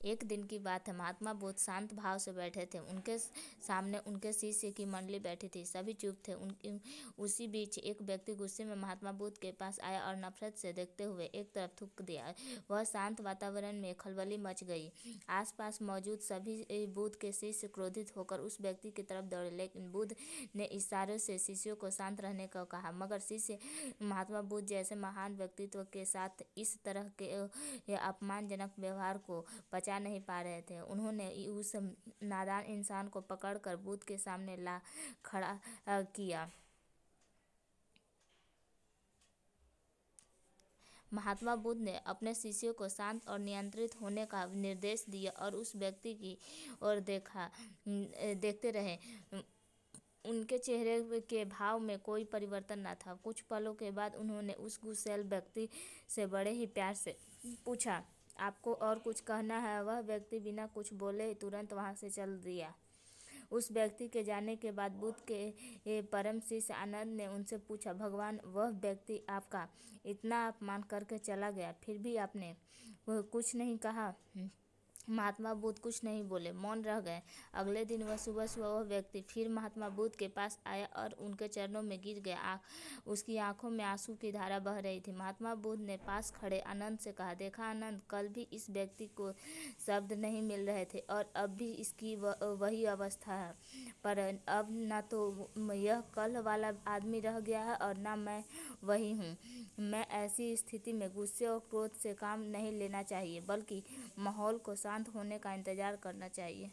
एक दिन की बात है। महात्मा बुद्ध शांत भाव से बैठे थे। उनके सामने उनके शिष्य की मंडली बैठी थी। सभी चुप थे। उसी बीच एक व्यक्ति गुस्से में महात्मा बुद्ध के पास आया और नफरत से देखते हुए एक तरफ थूक दिया। वह शांत वातावरण में खलबली मच गई। आसपास मौजूद सभी बुद्ध के शिष्य क्रोधित होकर उस व्यक्ति की तरफ दौड़े, लेकिन बुद्ध ने इशारों से शिष्यों को शांत रहने को कहा। मगर शिष्य महात्मा बुद्ध जैसे महान व्यक्तित्व के साथ इस तरह के अपमानजनक व्यवहार को पचा नहीं पा रहे थे। उन्होंने उस नादान इंसान को पकड़कर बुद्ध के सामने ला खड़ा किया। महात्मा बुद्ध ने अपने शिष्यों को शांत और नियंत्रित होने का निर्देश दिया और उस व्यक्ति की ओर देखते रहे। उनके चेहरे के भाव में कोई परिवर्तन न था। कुछ पलों के बाद उन्होंने उस गुस्सैल व्यक्ति से बड़े ही प्यार से पूछा, आपको और कुछ कहना है? वह व्यक्ति बिना कुछ बोले तुरंत वहां से चल दिया। उस व्यक्ति के जाने के बाद बुद्ध के परम शिष्य आनंद ने उनसे पूछा, भगवान, वह व्यक्ति आपका इतना अपमान करके चला गया, फिर भी आपने कुछ नहीं कहा? महात्मा बुद्ध कुछ नहीं बोले, मौन रह गए। अगले दिन वह सुबह वह व्यक्ति फिर महात्मा बुद्ध के पास आया और उनके चरणों में गिर गया। उसकी आंखों में आंसू की धारा बह रही थी। महात्मा बुद्ध ने पास खड़े आनंद से कहा, देखा आनंद, कल भी इस व्यक्ति को शब्द नहीं मिल रहे थे और अब भी इसकी वही अवस्था है। पर अब न तो यह कल वाला आदमी रह गया है और न मैं वही हूँ। मैं ऐसी स्थिति में गुस्से और क्रोध से काम नहीं लेना चाहिए, बल्कि माहौल को शांत होने का इंतजार करना चाहिए।